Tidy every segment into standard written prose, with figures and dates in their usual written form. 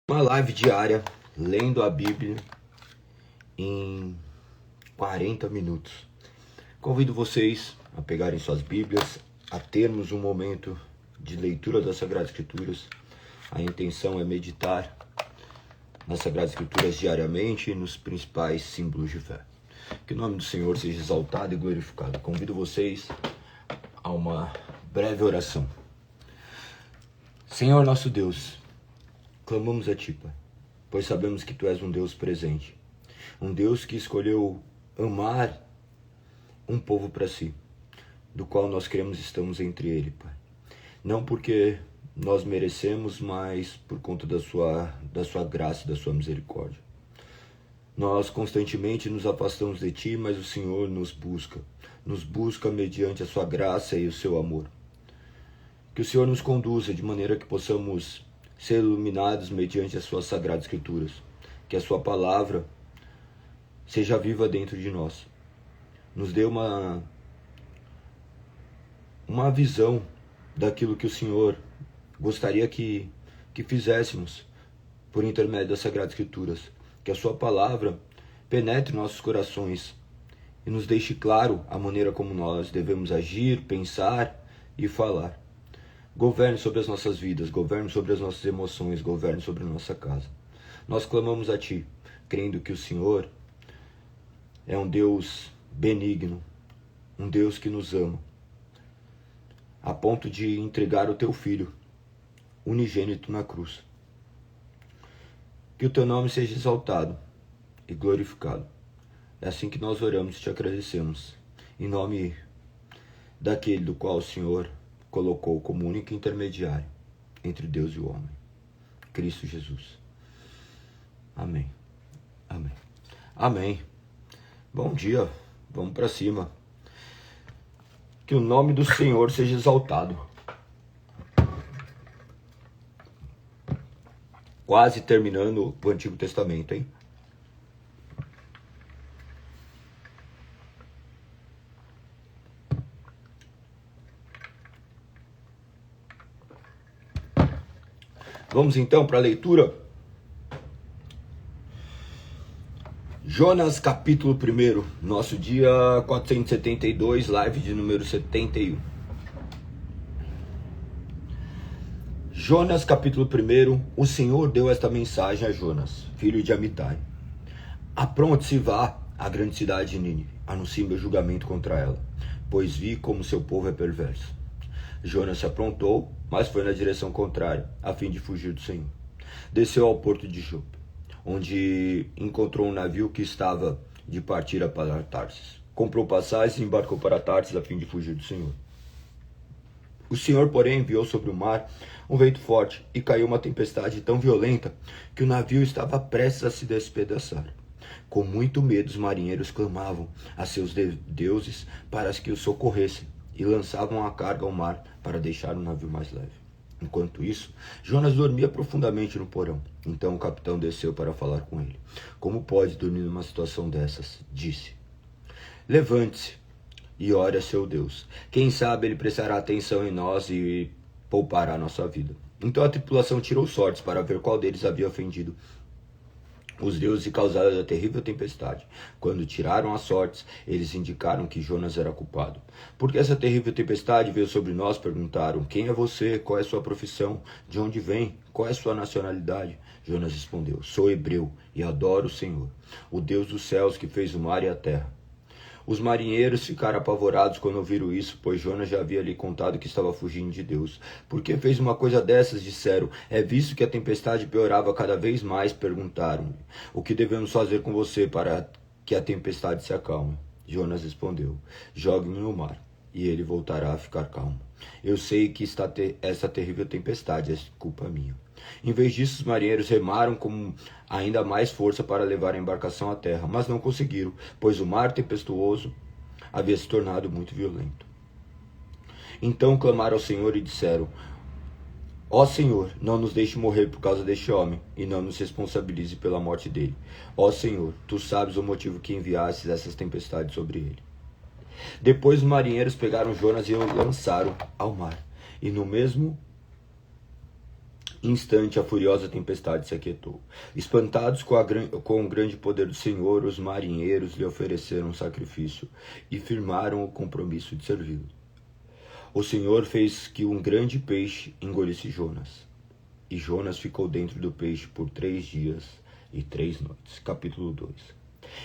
Uma live diária, lendo a Bíblia em 40 minutos. Convido vocês a pegarem suas Bíblias, a termos um momento de leitura das Sagradas Escrituras. A intenção é meditar nas Sagradas Escrituras diariamente e nos principais símbolos de fé. Que o nome do Senhor seja exaltado e glorificado. Convido vocês a uma breve oração. Senhor nosso Deus, clamamos a Ti, Pai, pois sabemos que Tu és um Deus presente, um Deus que escolheu amar um povo para si, do qual nós cremos estamos entre ele, Pai. Não porque nós merecemos, mas por conta da sua graça e da sua misericórdia. Nós constantemente nos afastamos de Ti, mas o Senhor nos busca mediante a sua graça e o seu amor. Que o Senhor nos conduza de maneira que possamos ser iluminados mediante as suas sagradas escrituras. Que a sua palavra seja viva dentro de nós. Nos dê uma visão daquilo que o Senhor gostaria que fizéssemos por intermédio das sagradas escrituras. Que a sua palavra penetre nossos corações e nos deixe claro a maneira como nós devemos agir, pensar e falar. Governe sobre as nossas vidas, governe sobre as nossas emoções, governe sobre a nossa casa. Nós clamamos a Ti, crendo que o Senhor é um Deus benigno, um Deus que nos ama, a ponto de entregar o Teu Filho, unigênito na cruz. Que o Teu nome seja exaltado e glorificado. É assim que nós oramos e Te agradecemos, em nome daquele do qual o Senhor colocou como único intermediário entre Deus e o homem, Cristo Jesus. Amém. Amém. Amém. Bom dia. Vamos para cima. Que o nome do Senhor seja exaltado. Quase terminando o Antigo Testamento, hein? Vamos então para a leitura. Jonas capítulo 1, nosso dia 472, live de número 71. Jonas capítulo 1, o Senhor deu esta mensagem a Jonas, filho de Amitai. Apronte-se e vá à grande cidade de Nínive, anuncie meu julgamento contra ela, pois vi como seu povo é perverso. Jonas se aprontou, mas foi na direção contrária, a fim de fugir do Senhor. Desceu ao porto de Jope, onde encontrou um navio que estava de partida para Tarsis. Comprou passagens e embarcou para Tarsis a fim de fugir do Senhor. O Senhor, porém, enviou sobre o mar um vento forte e caiu uma tempestade tão violenta que o navio estava prestes a se despedaçar. Com muito medo, os marinheiros clamavam a seus deuses para que os socorressem e lançavam a carga ao mar para deixar o navio mais leve. Enquanto isso, Jonas dormia profundamente no porão. Então o capitão desceu para falar com ele. Como pode dormir numa situação dessas? Disse. Levante-se e ore a seu Deus. Quem sabe ele prestará atenção em nós e poupará nossa vida. Então a tripulação tirou sortes para ver qual deles havia ofendido os deuses e causado a terrível tempestade. Quando tiraram as sortes, eles indicaram que Jonas era culpado. Porque essa terrível tempestade veio sobre nós, perguntaram, quem é você? Qual é a sua profissão? De onde vem? Qual é a sua nacionalidade? Jonas respondeu, sou hebreu e adoro o Senhor, o Deus dos céus que fez o mar e a terra. Os marinheiros ficaram apavorados quando ouviram isso, pois Jonas já havia lhe contado que estava fugindo de Deus. Por que fez uma coisa dessas? Disseram. É visto que a tempestade piorava cada vez mais, perguntaram-lhe. O que devemos fazer com você para que a tempestade se acalme? Jonas respondeu. Jogue-me no mar, e ele voltará a ficar calmo. Eu sei que essa terrível tempestade é culpa minha. Em vez disso, os marinheiros remaram com ainda mais força para levar a embarcação à terra, mas não conseguiram, pois o mar tempestuoso havia se tornado muito violento. Então clamaram ao Senhor e disseram, ó Senhor, não nos deixe morrer por causa deste homem, e não nos responsabilize pela morte dele. Ó Senhor, tu sabes o motivo que enviastes essas tempestades sobre ele. Depois os marinheiros pegaram Jonas e o lançaram ao mar, e no mesmo Instante, a furiosa tempestade se aquietou. Espantados com o grande poder do Senhor, os marinheiros lhe ofereceram um sacrifício e firmaram o compromisso de servi-lo. O Senhor fez que um grande peixe engolisse Jonas. E Jonas ficou dentro do peixe por 3 dias e 3 noites. Capítulo 2.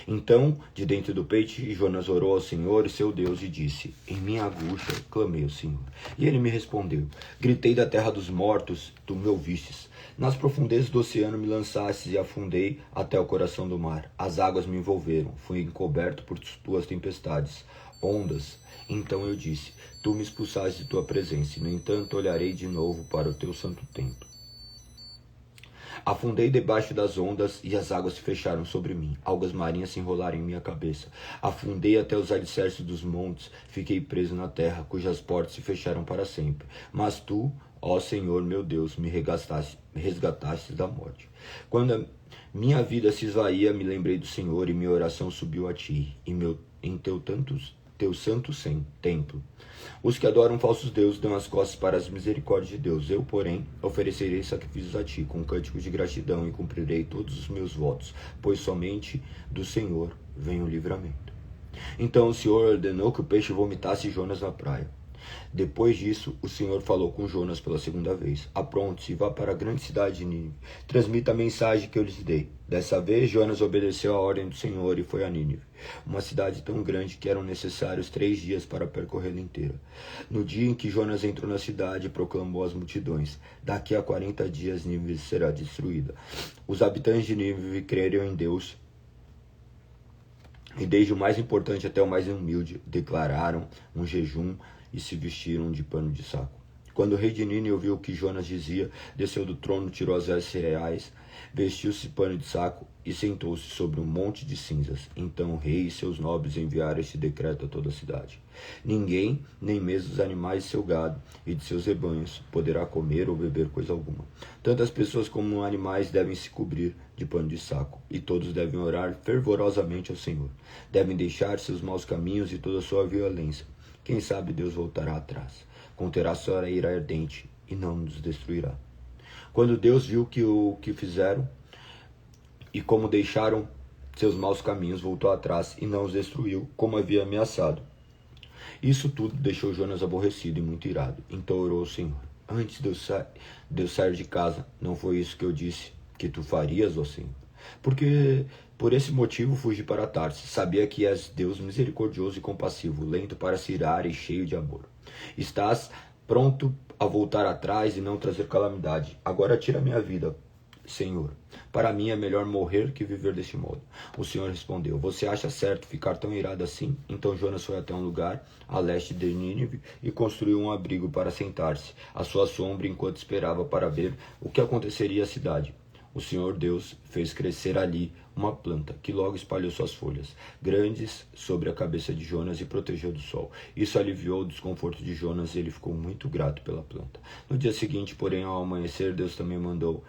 Então, de dentro do peixe, Jonas orou ao Senhor, seu Deus, e disse: Em minha angústia clamei ao Senhor. E ele me respondeu: Gritei da terra dos mortos, tu me ouvistes. Nas profundezas do oceano me lançastes e afundei até o coração do mar. As águas me envolveram, fui encoberto por tuas tempestades, ondas. Então eu disse: Tu me expulsaste de tua presença, e no entanto olharei de novo para o teu santo templo. Afundei debaixo das ondas e as águas se fecharam sobre mim. Algas marinhas se enrolaram em minha cabeça. Afundei até os alicerces dos montes. Fiquei preso na terra, cujas portas se fecharam para sempre. Mas tu, ó Senhor meu Deus, me resgataste da morte. Quando a minha vida se esvaía, me lembrei do Senhor e minha oração subiu a ti, em teu santo templo. Os que adoram falsos deuses dão as costas para as misericórdias de Deus. Eu, porém, oferecerei sacrifícios a ti, com cânticos de gratidão, e cumprirei todos os meus votos, pois somente do Senhor vem o livramento. Então o Senhor ordenou que o peixe vomitasse Jonas na praia. Depois disso, o Senhor falou com Jonas pela segunda vez: Apronte-se e vá para a grande cidade de Nínive. Transmita a mensagem que eu lhes dei. Dessa vez, Jonas obedeceu à ordem do Senhor e foi a Nínive, uma cidade tão grande que eram necessários 3 dias para percorrê-la inteira. No dia em que Jonas entrou na cidade, proclamou às multidões: Daqui a 40 dias Nínive será destruída. Os habitantes de Nínive creram em Deus, e desde o mais importante até o mais humilde declararam um jejum e se vestiram de pano de saco. Quando o rei de Nínive ouviu o que Jonas dizia, desceu do trono, tirou as vestes reais, vestiu-se de pano de saco e sentou-se sobre um monte de cinzas. Então o rei e seus nobres enviaram este decreto a toda a cidade: Ninguém, nem mesmo os animais de seu gado e de seus rebanhos, poderá comer ou beber coisa alguma. Tanto as pessoas como os animais devem se cobrir de pano de saco, e todos devem orar fervorosamente ao Senhor. Devem deixar seus maus caminhos e toda a sua violência. Quem sabe Deus voltará atrás, conterá sua ira ardente e não nos destruirá. Quando Deus viu o que fizeram e como deixaram seus maus caminhos, voltou atrás e não os destruiu, como havia ameaçado. Isso tudo deixou Jonas aborrecido e muito irado. Então orou ao Senhor: Antes de eu sair de casa, não foi isso que eu disse que tu farias, ó Senhor? Porque por esse motivo fugi para Tarsis. Sabia que és Deus misericordioso e compassivo, lento para se irar e cheio de amor. Estás pronto a voltar atrás e não trazer calamidade. Agora tira minha vida, Senhor. Para mim é melhor morrer que viver deste modo. O Senhor respondeu: Você acha certo ficar tão irado assim? Então Jonas foi até um lugar a leste de Nínive e construiu um abrigo para sentar-se à sua sombra enquanto esperava para ver o que aconteceria à cidade. O Senhor Deus fez crescer ali uma planta, que logo espalhou suas folhas grandes sobre a cabeça de Jonas e protegeu do sol. Isso aliviou o desconforto de Jonas e ele ficou muito grato pela planta. No dia seguinte, porém, ao amanhecer, Deus também mandou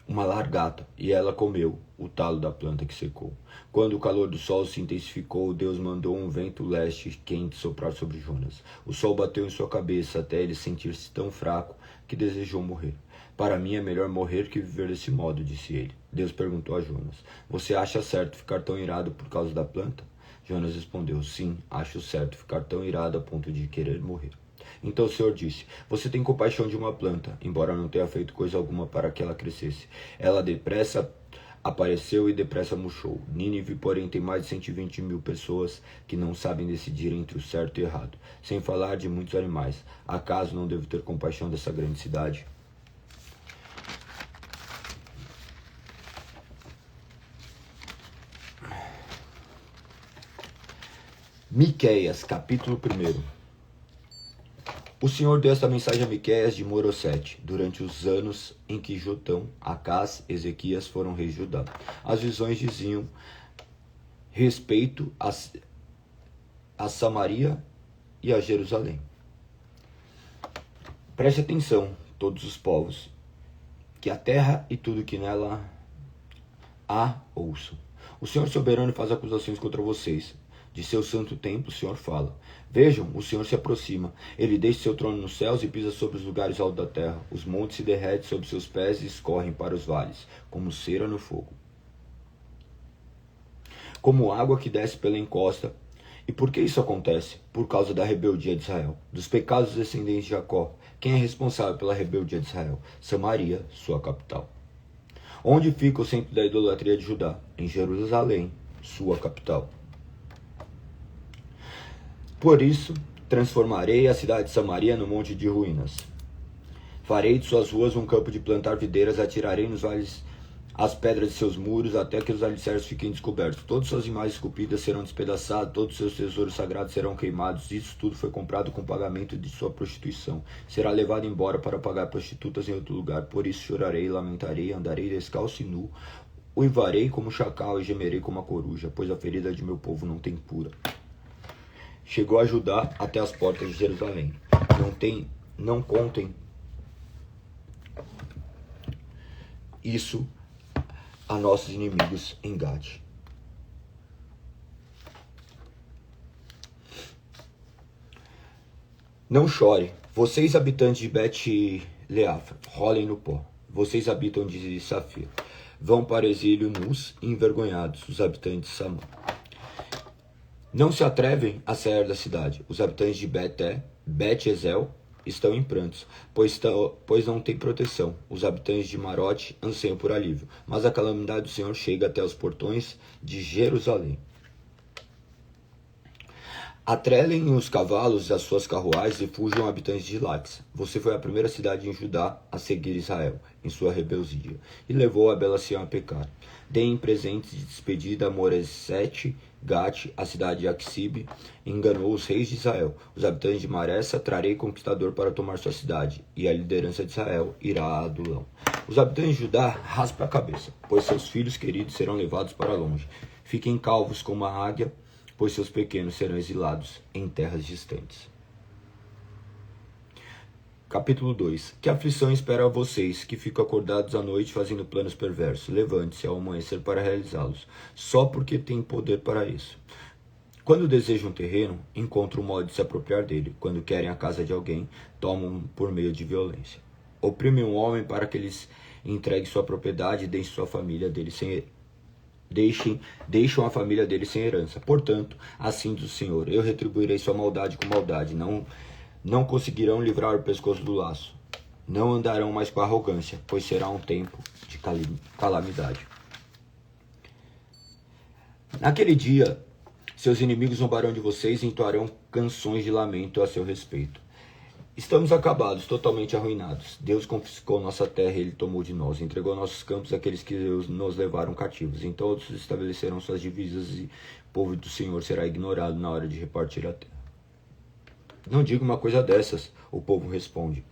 uma largata, e ela comeu o talo da planta que secou. Quando o calor do sol se intensificou, Deus mandou um vento leste quente soprar sobre Jonas. O sol bateu em sua cabeça até ele sentir-se tão fraco que desejou morrer. Para mim é melhor morrer que viver desse modo, disse ele. Deus perguntou a Jonas: Você acha certo ficar tão irado por causa da planta? Jonas respondeu: Sim, acho certo ficar tão irado a ponto de querer morrer. Então o Senhor disse: Você tem compaixão de uma planta, embora não tenha feito coisa alguma para que ela crescesse. Ela depressa apareceu e depressa murchou. Nínive, porém, tem mais de 120 mil pessoas que não sabem decidir entre o certo e o errado, sem falar de muitos animais. Acaso não devo ter compaixão dessa grande cidade? Miqueias, capítulo 1. O Senhor deu esta mensagem a Miqueias de Morosete, durante os anos em que Jotão, Acás e Ezequias foram reis de Judá. As visões diziam respeito a Samaria e a Jerusalém. Preste atenção, todos os povos, que a terra e tudo que nela há ouçam. O Senhor soberano faz acusações contra vocês. De seu santo templo o Senhor fala. Vejam, o Senhor se aproxima. Ele deixa seu trono nos céus e pisa sobre os lugares altos da terra. Os montes se derretem sob seus pés e escorrem para os vales, como cera no fogo. Como água que desce pela encosta. E por que isso acontece? Por causa da rebeldia de Israel, dos pecados dos descendentes de Jacó. Quem é responsável pela rebeldia de Israel? Samaria, sua capital. Onde fica o centro da idolatria de Judá? Em Jerusalém, sua capital. Por isso, transformarei a cidade de Samaria num monte de ruínas. Farei de suas ruas um campo de plantar videiras, atirarei nos vales as pedras de seus muros, até que os alicerces fiquem descobertos. Todas suas imagens esculpidas serão despedaçadas, todos seus tesouros sagrados serão queimados. Isso tudo foi comprado com o pagamento de sua prostituição. Será levado embora para pagar prostitutas em outro lugar. Por isso chorarei, lamentarei, andarei descalço e nu. Uivarei como chacal e gemerei como a coruja, pois a ferida de meu povo não tem cura. Chegou a Judá até as portas de Jerusalém. Não contem isso a nossos inimigos em Gade. Não chore, vocês habitantes de Bet-Leafa, rolem no pó. Vocês habitam de Safir, vão para o exílio nus e envergonhados, os habitantes de Samar. Não se atrevem a sair da cidade. Os habitantes de Bet-Ezel estão em prantos, pois não têm proteção. Os habitantes de Marote anseiam por alívio, mas a calamidade do Senhor chega até os portões de Jerusalém. Atrelem os cavalos das suas carruagens e fujam habitantes de Laques. Você foi a primeira cidade em Judá a seguir Israel, em sua rebeldia, e levou a bela Sião a pecar. Deem presentes de despedida a Moresete, Gate, a cidade de Axibe, enganou os reis de Israel. Os habitantes de Maressa trarei conquistador para tomar sua cidade, e a liderança de Israel irá a Adulão. Os habitantes de Judá raspam a cabeça, pois seus filhos queridos serão levados para longe. Fiquem calvos como a águia, pois seus pequenos serão exilados em terras distantes. Capítulo 2. Que aflição espera a vocês, que ficam acordados à noite fazendo planos perversos. Levante-se ao amanhecer para realizá-los, só porque tem poder para isso. Quando desejam um terreno, encontram um modo de se apropriar dele. Quando querem a casa de alguém, tomam por meio de violência. Oprimem um homem para que eles entreguem sua propriedade e deixem sua família dele sem deixam a família dele sem herança. Portanto, assim diz o Senhor, eu retribuirei sua maldade com maldade. Não conseguirão livrar o pescoço do laço. Não andarão mais com arrogância, pois será um tempo de calamidade. Naquele dia, seus inimigos zombarão de vocês e entoarão canções de lamento a seu respeito. Estamos acabados, totalmente arruinados. Deus confiscou nossa terra e Ele tomou de nós. Entregou nossos campos àqueles que nos levaram cativos. Então outros estabeleceram suas divisas e o povo do Senhor será ignorado na hora de repartir a terra. Não diga uma coisa dessas, o povo responde.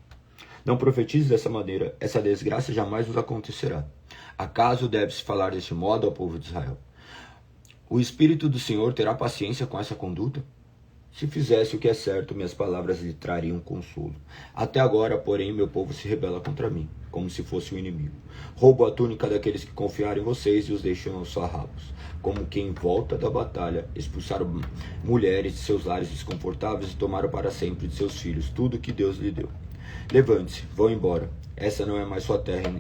Não profetize dessa maneira, essa desgraça jamais nos acontecerá. Acaso deve-se falar deste modo ao povo de Israel? O Espírito do Senhor terá paciência com essa conduta? Se fizesse o que é certo, minhas palavras lhe trariam consolo. Até agora, porém, meu povo se rebela contra mim, como se fosse um inimigo. Roubo a túnica daqueles que confiaram em vocês e os deixam aos farrapos. Como quem volta da batalha, expulsaram mulheres de seus lares desconfortáveis e tomaram para sempre de seus filhos tudo que Deus lhe deu. Levante-se, vão embora. Essa não é mais sua terra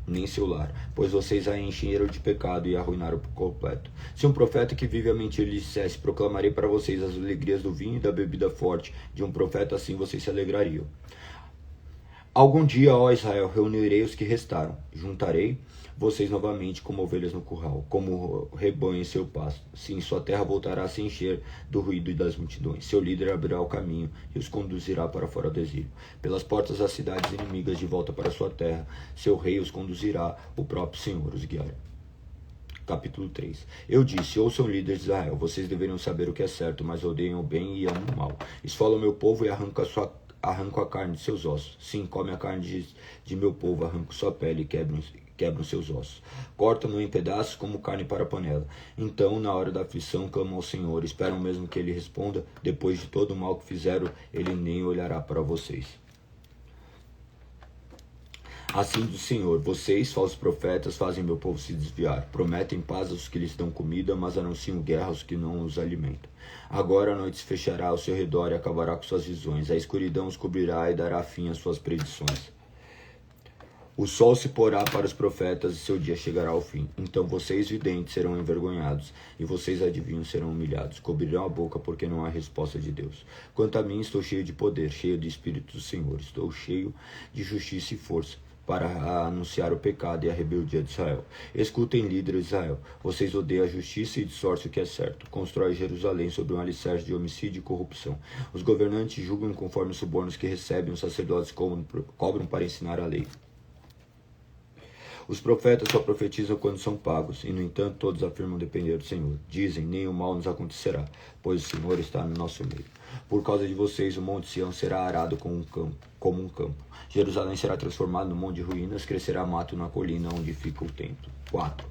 nem seu lar, pois vocês a encheram de pecado e a arruinaram por completo. Se um profeta que vive a mentir lhe dissesse, proclamarei para vocês as alegrias do vinho e da bebida forte de um profeta, assim vocês se alegrariam. Algum dia, ó Israel, reunirei os que restaram, juntarei vocês novamente como ovelhas no curral, como rebanho em seu pasto. Sim, sua terra voltará a se encher do ruído das multidões. Seu líder abrirá o caminho e os conduzirá para fora do exílio. Pelas portas das cidades inimigas de volta para sua terra, seu rei os conduzirá, o próprio Senhor os guiará. Capítulo 3. Eu disse, ouçam líderes de Israel, vocês deveriam saber o que é certo, mas odeiam o bem e amam o mal. Esfolam meu povo e arranco a carne de seus ossos. Sim, come a carne de meu povo, arranco sua pele e quebram seus ossos. Cortam-no em pedaços como carne para a panela. Então, na hora da aflição, clamam ao Senhor. Esperam mesmo que Ele responda. Depois de todo o mal que fizeram, Ele nem olhará para vocês. Assim diz o Senhor, vocês, falsos profetas, fazem meu povo se desviar. Prometem paz aos que lhes dão comida, mas anunciam guerra aos que não os alimentam. Agora a noite se fechará ao seu redor e acabará com suas visões. A escuridão os cobrirá e dará fim às suas predições. O sol se porá para os profetas e seu dia chegará ao fim. Então vocês, videntes, serão envergonhados, e vocês, adivinhos, serão humilhados. Cobrirão a boca, porque não há resposta de Deus. Quanto a mim, estou cheio de poder, cheio do Espírito do Senhor. Estou cheio de justiça e força, para anunciar o pecado e a rebeldia de Israel. Escutem, líderes de Israel. Vocês odeiam a justiça e distorcem o que é certo. Constrói Jerusalém sobre um alicerce de homicídio e corrupção. Os governantes julgam conforme os subornos que recebem, os sacerdotes cobram para ensinar a lei. Os profetas só profetizam quando são pagos, e no entanto todos afirmam depender do Senhor. Dizem, nenhum mal nos acontecerá, pois o Senhor está no nosso meio. Por causa de vocês, o monte Sião será arado como um campo. Jerusalém será transformado num monte de ruínas, crescerá mato na colina onde fica o templo. 4.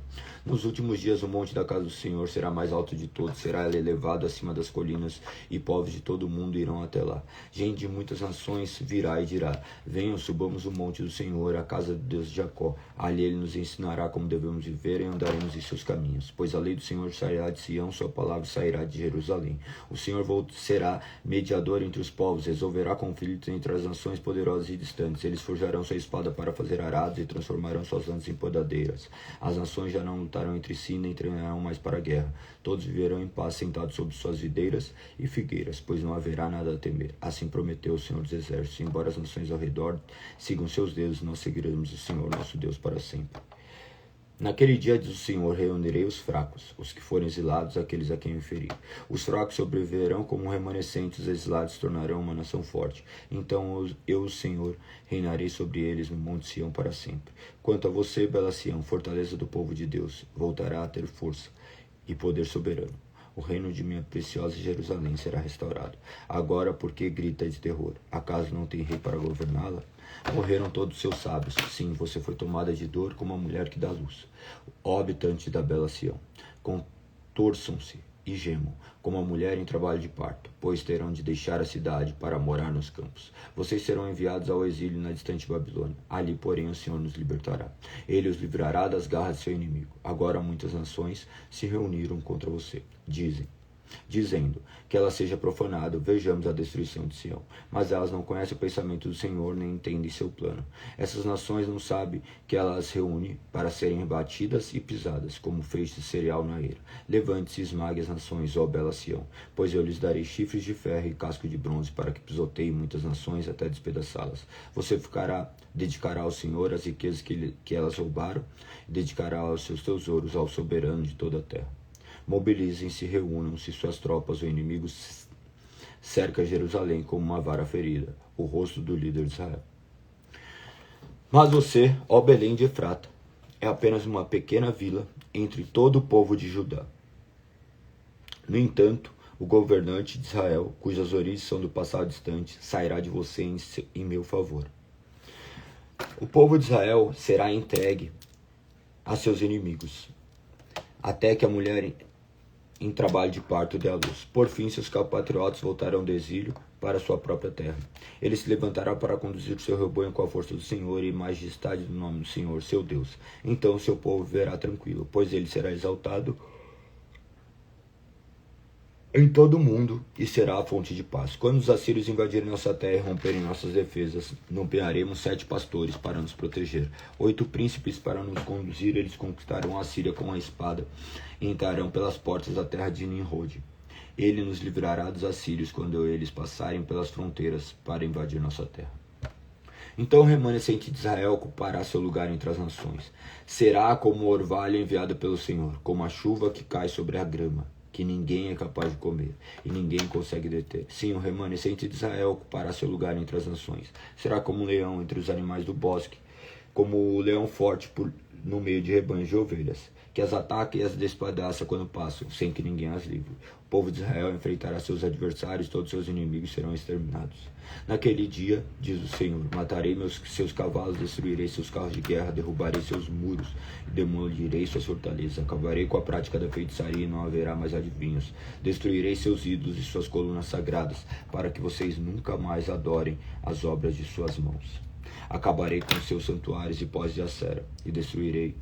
Nos últimos dias, o monte da casa do Senhor será mais alto de todos, será elevado acima das colinas, e povos de todo o mundo irão até lá. Gente de muitas nações virá e dirá, venham, subamos o monte do Senhor, a casa de Deus de Jacó. Ali ele nos ensinará como devemos viver e andaremos em seus caminhos. Pois a lei do Senhor sairá de Sião, sua palavra sairá de Jerusalém. O Senhor será mediador entre os povos, resolverá conflitos entre as nações poderosas e distantes. Eles forjarão sua espada para fazer arados e transformarão suas lanças em podadeiras. As nações já não lutarão entre si, nem treinarão mais para a guerra. Todos viverão em paz, sentados sobre suas videiras e figueiras, pois não haverá nada a temer. Assim prometeu o Senhor dos Exércitos. Embora as nações ao redor sigam seus dedos, nós seguiremos o Senhor nosso Deus para sempre. Naquele dia, diz o Senhor, reunirei os fracos, os que forem exilados, aqueles a quem eu feri. Os fracos sobreviverão como um remanescente, os exilados se tornarão uma nação forte. Então eu, o Senhor, reinarei sobre eles no monte Sião para sempre. Quanto a você, bela Sião, fortaleza do povo de Deus, voltará a ter força e poder soberano. O reino de minha preciosa Jerusalém será restaurado. Agora, por que grita de terror? Acaso não tem rei para governá-la? Morreram todos os seus sábios. Sim, você foi tomada de dor como a mulher que dá luz. Ó habitante da bela Sião, contorçam-se e gemam, como a mulher em trabalho de parto, pois terão de deixar a cidade para morar nos campos. Vocês serão enviados ao exílio na distante Babilônia. Ali, porém, o Senhor nos libertará. Ele os livrará das garras de seu inimigo. Agora muitas nações se reuniram contra você. Dizendo que ela seja profanada, vejamos a destruição de Sião. Mas elas não conhecem o pensamento do Senhor, nem entendem seu plano. Essas nações não sabem que ela as reúne para serem batidas e pisadas, como feixe de cereal na eira. Levante-se e esmague as nações, ó bela Sião, pois eu lhes darei chifres de ferro e casco de bronze, para que pisoteiem muitas nações até despedaçá-las. Você dedicará ao Senhor as riquezas que elas roubaram, e dedicará os seus tesouros ao soberano de toda a terra. Mobilizem-se, reúnam-se suas tropas, o inimigo cerca Jerusalém como uma vara ferida, o rosto do líder de Israel. Mas você, ó Belém de Efrata, é apenas uma pequena vila entre todo o povo de Judá. No entanto, o governante de Israel, cujas origens são do passado distante, sairá de você em meu favor. O povo de Israel será entregue a seus inimigos, até que a mulher em trabalho de parto dê à luz. Por fim, seus compatriotas voltarão do exílio para sua própria terra. Ele se levantará para conduzir o seu rebanho com a força do Senhor e majestade do nome do Senhor, seu Deus. Então o seu povo viverá tranquilo, pois ele será exaltado em todo o mundo e será a fonte de paz. Quando os assírios invadirem nossa terra e romperem nossas defesas, nomearemos 7 pastores para nos proteger, 8 príncipes para nos conduzir. Eles conquistarão a Síria com a espada e entrarão pelas portas da terra de Nimrod. Ele nos livrará dos assírios quando eles passarem pelas fronteiras para invadir nossa terra. Então o remanescente de Israel ocupará seu lugar entre as nações. Será como o orvalho enviado pelo Senhor, como a chuva que cai sobre a grama, que ninguém é capaz de comer, e ninguém consegue deter. Sim, o remanescente de Israel ocupará seu lugar entre as nações. Será como um leão entre os animais do bosque, como o leão forte no meio de rebanhos de ovelhas, que as ataca e as despedaça quando passam, sem que ninguém as livre. O povo de Israel enfrentará seus adversários, todos seus inimigos serão exterminados. Naquele dia, diz o Senhor, matarei seus cavalos, destruirei seus carros de guerra, derrubarei seus muros e demolirei suas fortalezas. Acabarei com a prática da feitiçaria e não haverá mais adivinhos. Destruirei seus ídolos e suas colunas sagradas, para que vocês nunca mais adorem as obras de suas mãos. Acabarei com seus santuários e pós de Acera, e destruirei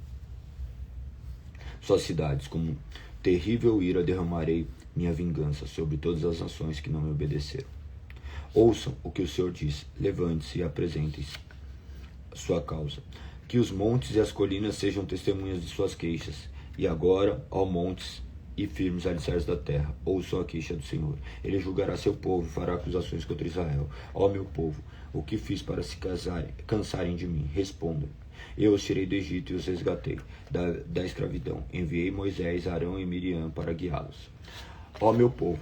suas cidades. Como terrível ira derramarei minha vingança sobre todas as nações que não me obedeceram. Ouçam o que o Senhor diz, levante-se e apresentem sua causa. Que os montes e as colinas sejam testemunhas de suas queixas. E agora, ó montes e firmes alicerces da terra, ouçam a queixa do Senhor. Ele julgará seu povo e fará acusações contra Israel. Ó meu povo, o que fiz para se cansarem de mim? Respondam. Eu os tirei do Egito e os resgatei da escravidão. Enviei Moisés, Arão e Miriam para guiá-los. Ó meu povo,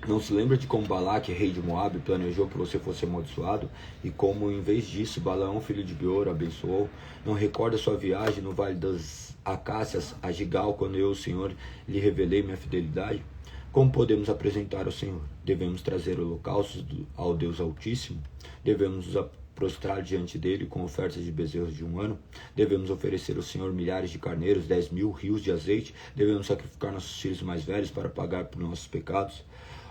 não se lembra de como Balaque, rei de Moabe, planejou que você fosse amaldiçoado? E como, em vez disso, Balaão, filho de Beor, abençoou? Não recorda sua viagem no Vale das Acácias, a Gigal, quando eu, o Senhor, lhe revelei minha fidelidade? Como podemos apresentar ao Senhor? Devemos trazer holocaustos ao Deus Altíssimo? Devemos nos prostrar diante dele com ofertas de bezerros de 1 ano? Devemos oferecer ao Senhor milhares de carneiros, 10.000 rios de azeite? Devemos sacrificar nossos filhos mais velhos para pagar por nossos pecados?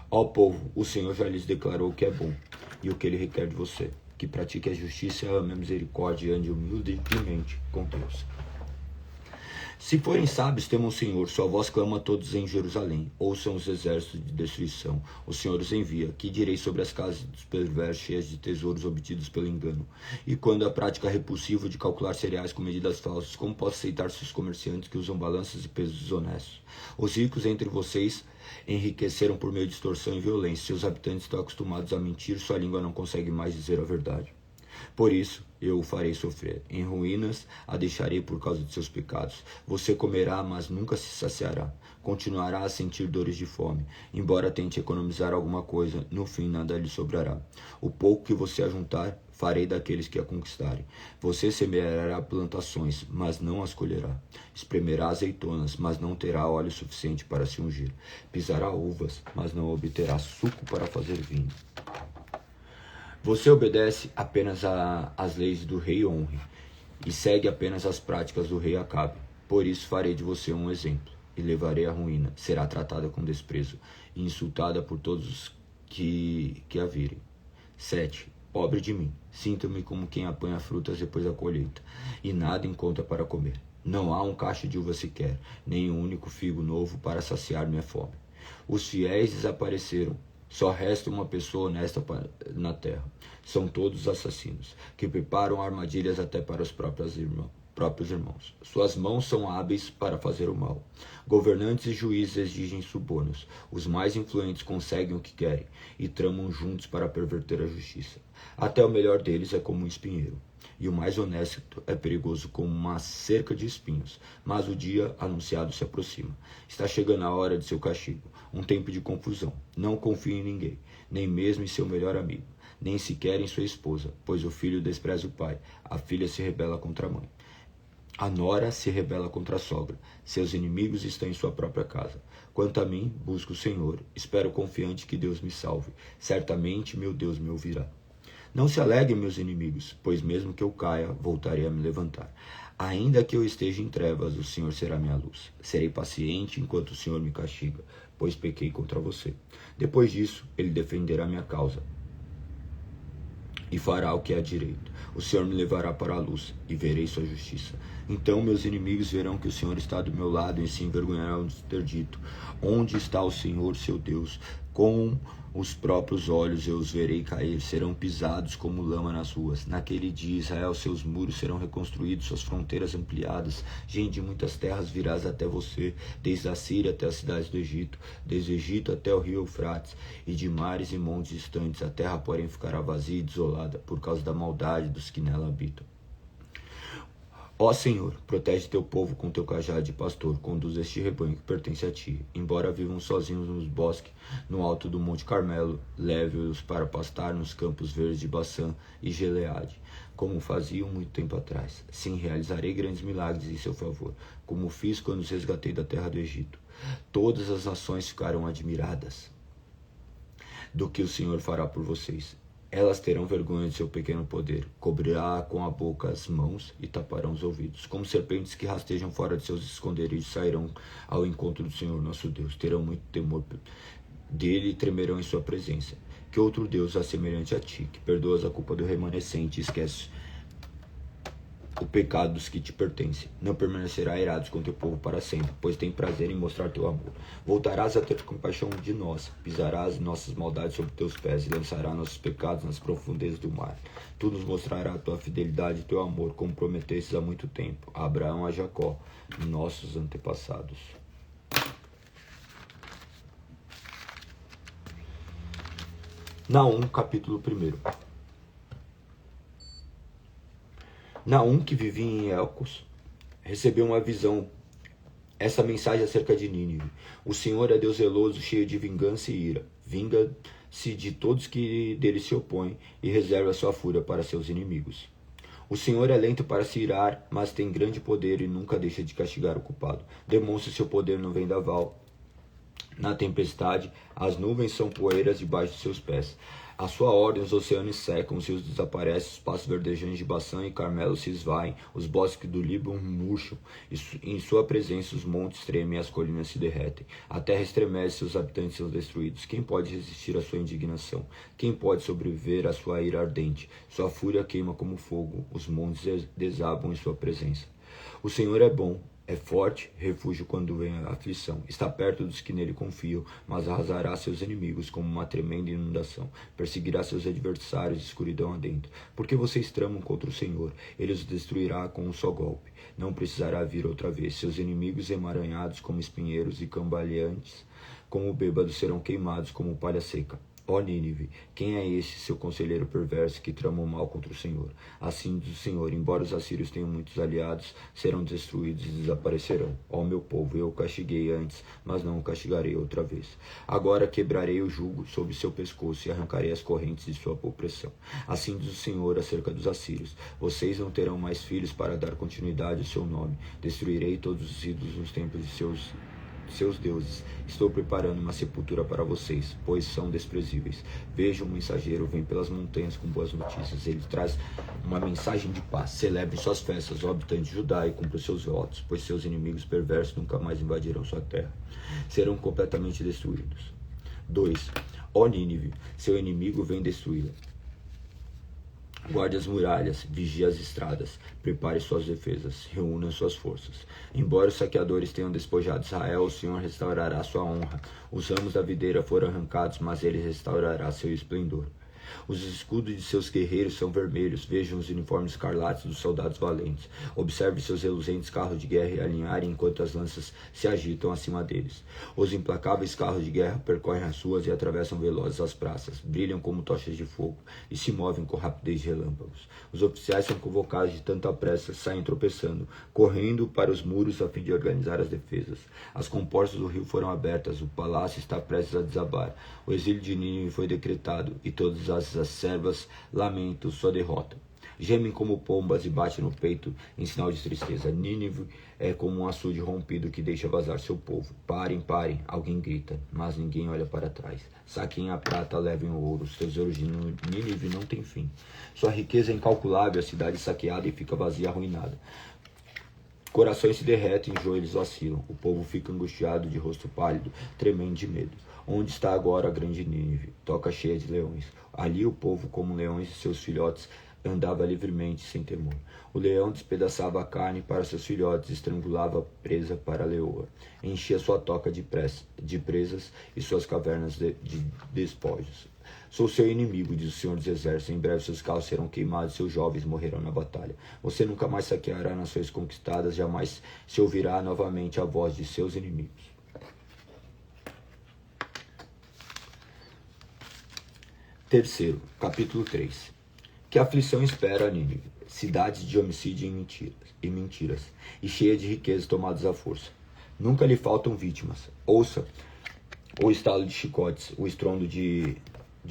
Ó povo, o Senhor já lhes declarou o que é bom e o que ele requer de você, que pratique a justiça, ame a misericórdia e ande humildemente com Deus. Se forem sábios, temam o Senhor, sua voz clama a todos em Jerusalém. Ouçam os exércitos de destruição, o Senhor os envia. Que direi sobre as casas dos perversos cheias de tesouros obtidos pelo engano? E quando a prática repulsiva de calcular cereais com medidas falsas, como posso aceitar seus comerciantes que usam balanças e pesos desonestos? Os ricos entre vocês enriqueceram por meio de extorsão e violência. Seus habitantes estão acostumados a mentir, sua língua não consegue mais dizer a verdade. Por isso, eu o farei sofrer. Em ruínas a deixarei por causa de seus pecados. Você comerá, mas nunca se saciará. Continuará a sentir dores de fome. Embora tente economizar alguma coisa, no fim nada lhe sobrará. O pouco que você ajuntar, farei daqueles que a conquistarem. Você semeará plantações, mas não as colherá. Espremerá azeitonas, mas não terá óleo suficiente para se ungir. Pisará uvas, mas não obterá suco para fazer vinho. Você obedece apenas às leis do rei Onre e segue apenas as práticas do rei Acabe. Por isso farei de você um exemplo e levarei à ruína. Será tratada com desprezo e insultada por todos os que a virem. 7. Pobre de mim, sinto-me como quem apanha frutas depois da colheita e nada encontra para comer. Não há um cacho de uva sequer, nem um único figo novo para saciar minha fome. Os fiéis desapareceram. Só resta uma pessoa honesta na terra. São todos assassinos, que preparam armadilhas até para os próprios irmãos. Suas mãos são hábeis para fazer o mal. Governantes e juízes exigem subornos. Os mais influentes conseguem o que querem e tramam juntos para perverter a justiça. Até o melhor deles é como um espinheiro, e o mais honesto é perigoso como uma cerca de espinhos. Mas o dia anunciado se aproxima. Está chegando a hora de seu castigo, um tempo de confusão. Não confie em ninguém, nem mesmo em seu melhor amigo, nem sequer em sua esposa, pois o filho despreza o pai, a filha se rebela contra a mãe. A nora se rebela contra a sogra. Seus inimigos estão em sua própria casa. Quanto a mim, busco o Senhor. Espero confiante que Deus me salve. Certamente meu Deus me ouvirá. Não se alegrem, meus inimigos, pois mesmo que eu caia, voltarei a me levantar. Ainda que eu esteja em trevas, o Senhor será minha luz. Serei paciente enquanto o Senhor me castiga, pois pequei contra você. Depois disso, ele defenderá minha causa e fará o que é direito. O Senhor me levará para a luz e verei sua justiça. Então meus inimigos verão que o Senhor está do meu lado e se envergonharão de ter dito: onde está o Senhor, seu Deus? Com os próprios olhos eu os verei cair, serão pisados como lama nas ruas. Naquele dia, Israel, seus muros serão reconstruídos, suas fronteiras ampliadas. Gente de muitas terras virás até você, desde a Síria até as cidades do Egito, desde o Egito até o rio Eufrates, e de mares e montes distantes. A terra, porém, ficará vazia e desolada, por causa da maldade dos que nela habitam. Ó Senhor, protege teu povo com teu cajado de pastor, conduz este rebanho que pertence a ti. Embora vivam sozinhos nos bosques, no alto do Monte Carmelo, leve-os para pastar nos campos verdes de Baçã e Gileade, como faziam muito tempo atrás. Sim, realizarei grandes milagres em seu favor, como fiz quando os resgatei da terra do Egito. Todas as nações ficarão admiradas do que o Senhor fará por vocês. Elas terão vergonha de seu pequeno poder, cobrirá com a boca as mãos e taparão os ouvidos. Como serpentes que rastejam fora de seus esconderijos, sairão ao encontro do Senhor nosso Deus. Terão muito temor dele e tremerão em sua presença. Que outro Deus é semelhante a ti, que perdoas a culpa do remanescente e esquece o pecado dos que te pertencem. Não permanecerá irados com teu povo para sempre, pois tem prazer em mostrar teu amor. Voltarás a ter compaixão de nós, pisarás nossas maldades sobre teus pés e lançarás nossos pecados nas profundezas do mar. Tu nos mostrarás a tua fidelidade e teu amor, como prometestes há muito tempo, a Abraão e a Jacó, nossos antepassados. Naum, capítulo 1. Naum, que vivia em Elcos, recebeu uma visão, essa mensagem acerca de Nínive. O Senhor é Deus zeloso, cheio de vingança e ira. Vinga-se de todos que dele se opõem e reserva sua fúria para seus inimigos. O Senhor é lento para se irar, mas tem grande poder e nunca deixa de castigar o culpado. Demonstra seu poder no vendaval. Na tempestade, as nuvens são poeiras debaixo de seus pés. À sua ordem, os oceanos secam, os rios desaparecem, os pastos verdejantes de Baçã e Carmelo se esvaem, os bosques do Líbano murcham, e em sua presença os montes tremem e as colinas se derretem. A terra estremece e os habitantes são destruídos. Quem pode resistir à sua indignação? Quem pode sobreviver à sua ira ardente? Sua fúria queima como fogo, os montes desabam em sua presença. O Senhor é bom. É forte, refúgio quando vem a aflição. Está perto dos que nele confiam, mas arrasará seus inimigos como uma tremenda inundação. Perseguirá seus adversários de escuridão adentro. Porque vocês tramam contra o Senhor, ele os destruirá com um só golpe. Não precisará vir outra vez. Seus inimigos emaranhados como espinheiros e cambaleantes, como bêbados, serão queimados como palha seca. Ó Nínive, quem é esse seu conselheiro perverso que trama o mal contra o Senhor? Assim diz o Senhor, embora os assírios tenham muitos aliados, serão destruídos e desaparecerão. Ó meu povo, eu o castiguei antes, mas não o castigarei outra vez. Agora quebrarei o jugo sobre seu pescoço e arrancarei as correntes de sua opressão. Assim diz o Senhor acerca dos assírios, vocês não terão mais filhos para dar continuidade ao seu nome. Destruirei todos os ídolos nos templos de seus deuses. Estou preparando uma sepultura para vocês, pois são desprezíveis. Veja, um mensageiro vem pelas montanhas com boas notícias. Ele traz uma mensagem de paz. Celebre suas festas, ó habitantes de Judá, e cumpra seus votos, pois seus inimigos perversos nunca mais invadirão sua terra. Serão completamente destruídos. 2. Ó Nínive, seu inimigo vem destruí-la. Guarde as muralhas, vigie as estradas, prepare suas defesas, reúna suas forças. Embora os saqueadores tenham despojado Israel, o Senhor restaurará sua honra. Os ramos da videira foram arrancados, mas ele restaurará seu esplendor. Os escudos de seus guerreiros são vermelhos. Vejam os uniformes escarlates dos soldados valentes. Observe seus reluzentes carros de guerra alinharem enquanto as lanças se agitam acima deles. Os implacáveis carros de guerra percorrem as ruas e atravessam velozes as praças. Brilham como tochas de fogo e se movem com rapidez de relâmpagos. Os oficiais são convocados de tanta pressa, saem tropeçando, correndo para os muros a fim de organizar as defesas. As comportas do rio foram abertas, o palácio está prestes a desabar. O exílio de Nínive foi decretado e todas as servas lamentam sua derrota. Gemem como pombas e batem no peito em sinal de tristeza. Nínive é como um açude rompido que deixa vazar seu povo. Parem, parem, alguém grita, mas ninguém olha para trás. Saquem a prata, levem o ouro, os tesouros de Nínive não têm fim. Sua riqueza é incalculável, a cidade saqueada e fica vazia e arruinada. Corações se derretem e joelhos vacilam. O povo fica angustiado, de rosto pálido, tremendo de medo. Onde está agora a grande Nínive? Toca cheia de leões. Ali o povo, como leões e seus filhotes, andava livremente, sem temor. O leão despedaçava a carne para seus filhotes, estrangulava a presa para a leoa. Enchia sua toca de presas e suas cavernas de despojos. Sou seu inimigo, diz o Senhor dos Exércitos. Em breve seus carros serão queimados, seus jovens morrerão na batalha. Você nunca mais saqueará nações conquistadas, jamais se ouvirá novamente a voz de seus inimigos. Terceiro, capítulo 3. Que aflição espera a Nínive, cidade de homicídio e mentiras, e cheia de riquezas tomadas à força. Nunca lhe faltam vítimas. Ouça o estalo de chicotes, o estrondo de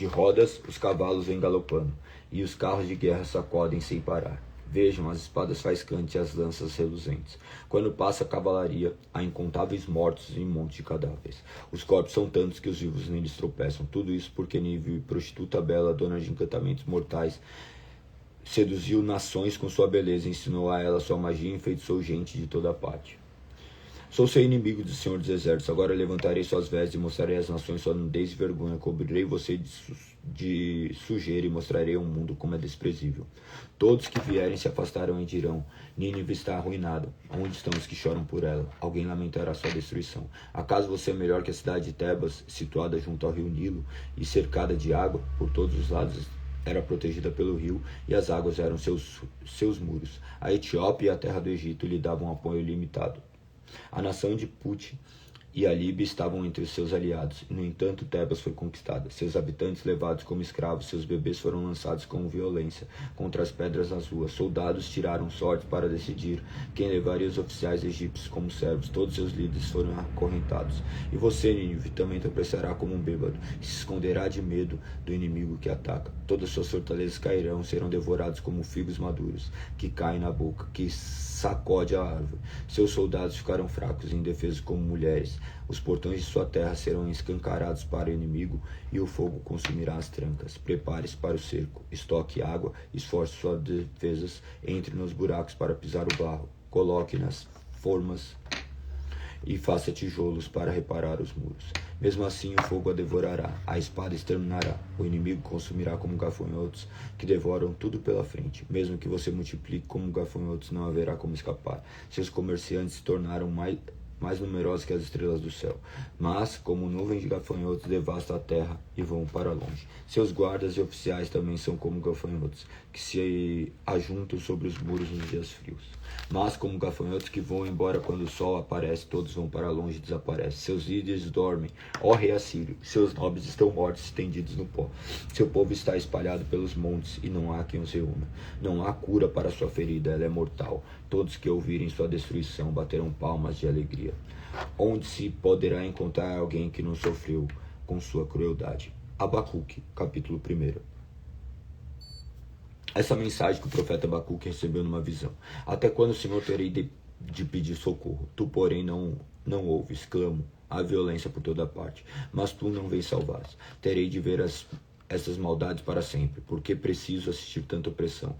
rodas, os cavalos vêm galopando, e os carros de guerra sacodem sem parar. Vejam as espadas faiscantes e as lanças reluzentes. Quando passa a cavalaria, há incontáveis mortos e montes de cadáveres. Os corpos são tantos que os vivos neles tropeçam. Tudo isso porque Nínive, prostituta bela, dona de encantamentos mortais, seduziu nações com sua beleza, ensinou a ela sua magia e enfeitiçou gente de toda parte. Sou seu inimigo, diz o Senhor dos Exércitos. Agora levantarei suas vestes e mostrarei às nações sua nudez e vergonha. Cobrirei você de sujeira e mostrarei ao mundo como é desprezível. Todos que vierem se afastarão e dirão: Nínive está arruinada. Onde estão os que choram por ela? Alguém lamentará sua destruição. Acaso você é melhor que a cidade de Tebas, situada junto ao rio Nilo e cercada de água por todos os lados? Era protegida pelo rio, e as águas eram seus muros. A Etiópia e a terra do Egito lhe davam apoio limitado. A nação de Puti e a Líbia estavam entre os seus aliados. No entanto, Tebas foi conquistada. Seus habitantes levados como escravos, seus bebês foram lançados com violência contra as pedras nas ruas. Soldados tiraram sorte para decidir quem levaria os oficiais egípcios como servos. Todos seus líderes foram acorrentados. E você, Nínive, também tropeçará como um bêbado, e se esconderá de medo do inimigo que ataca. Todas suas fortalezas cairão, serão devorados como figos maduros, que caem na boca, que sacode a árvore. Seus soldados ficarão fracos e indefesos como mulheres. Os portões de sua terra serão escancarados para o inimigo, e o fogo consumirá as trancas. Prepare-se para o cerco, estoque água, esforce suas defesas, entre nos buracos para pisar o barro, coloque nas formas e faça tijolos para reparar os muros. Mesmo assim o fogo a devorará, a espada exterminará, o inimigo consumirá como gafanhotos que devoram tudo pela frente. Mesmo que você multiplique como gafanhotos, não haverá como escapar. Seus comerciantes se tornaram mais numerosos que as estrelas do céu, mas como nuvens de gafanhotos devastam a terra e vão para longe. Seus guardas e oficiais também são como gafanhotos, que se ajuntam sobre os muros nos dias frios. Mas como gafanhotos que voam embora quando o sol aparece, todos vão para longe e desaparecem. Seus líderes dormem, ó rei Assírio, seus nobres estão mortos, estendidos no pó. Seu povo está espalhado pelos montes e não há quem os reúna. Não há cura para sua ferida, ela é mortal. Todos que ouvirem sua destruição baterão palmas de alegria. Onde se poderá encontrar alguém que não sofreu com sua crueldade? Abacuque, capítulo 1. Essa mensagem que o profeta Abacuque recebeu numa visão. Até quando, Senhor, terei de pedir socorro? Tu, porém, não ouves, clamo, há violência por toda parte, mas tu não vens salvar. Terei de ver essas maldades para sempre, porque preciso assistir tanta opressão.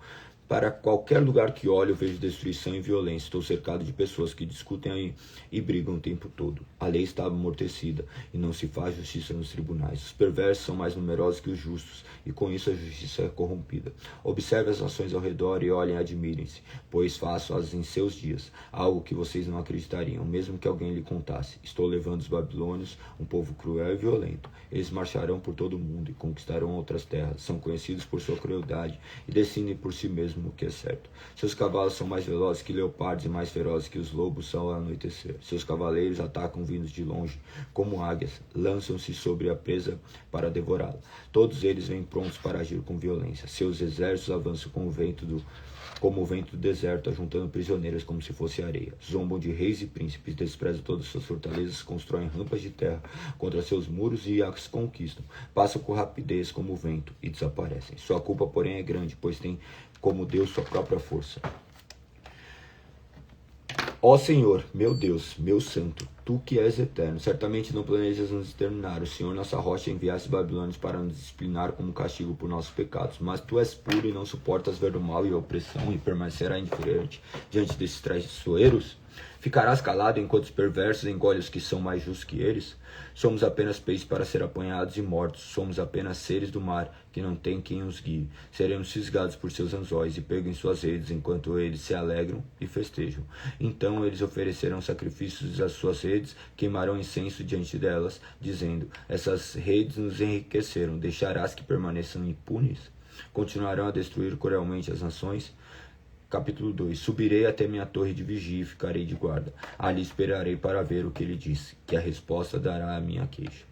Para qualquer lugar que olho, eu vejo destruição e violência. Estou cercado de pessoas que discutem e brigam o tempo todo. A lei está amortecida e não se faz justiça nos tribunais. Os perversos são mais numerosos que os justos, e com isso a justiça é corrompida. Observe as nações ao redor e olhem e admirem-se, pois faço-as em seus dias, algo que vocês não acreditariam, mesmo que alguém lhe contasse. Estou levando os babilônios, um povo cruel e violento. Eles marcharão por todo o mundo e conquistarão outras terras. São conhecidos por sua crueldade e decidem por si mesmos o que é certo. Seus cavalos são mais velozes que leopardos e mais ferozes que os lobos são ao anoitecer. Seus cavaleiros atacam vindos de longe, como águias, lançam-se sobre a presa para devorá-la. Todos eles vêm prontos para agir com violência. Seus exércitos avançam como o vento do deserto, ajuntando prisioneiros como se fosse areia. Zombam de reis e príncipes, desprezam todas suas fortalezas, constroem rampas de terra contra seus muros e as conquistam. Passam com rapidez como o vento e desaparecem. Sua culpa, porém, é grande, pois tem como Deus sua própria força. Ó Senhor, meu Deus, meu santo, tu que és eterno, certamente não planejas nos exterminar. O Senhor, nossa rocha, enviaste babilônios para nos disciplinar como castigo por nossos pecados. Mas tu és puro e não suportas ver o mal e a opressão, e permanecerá indiferente diante desses traiçoeiros? Ficarás calado enquanto os perversos engolem os que são mais justos que eles? Somos apenas peixes para ser apanhados e mortos. Somos apenas seres do mar que não tem quem os guie. Seremos fisgados por seus anzóis e pegos em suas redes, enquanto eles se alegram e festejam. Então eles oferecerão sacrifícios às suas redes, queimarão incenso diante delas, dizendo: essas redes nos enriqueceram. Deixarás que permaneçam impunes? Continuarão a destruir cruelmente as nações? Capítulo 2. Subirei até minha torre de vigia e ficarei de guarda. Ali esperarei para ver o que ele disse, que a resposta dará à minha queixa.